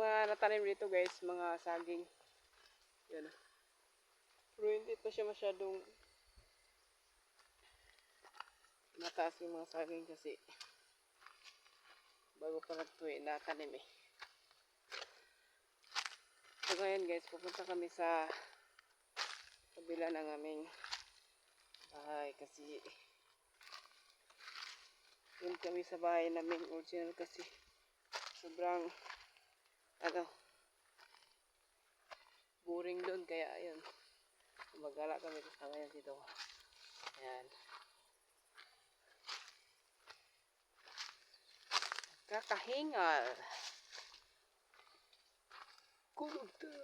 mga natanim dito guys, mga saging. Yan. Pero hindi pa siya masyadong mataas yung mga saging kasi bago pa nagtuwi natanim eh. So ngayon guys, pupunta kami sa kabila ng aming bahay kasi yun kami sa bahay namin original kasi sobrang boring doon kaya ayun magala kami sa ngayon dito. Ayan, kakahingal kulog to.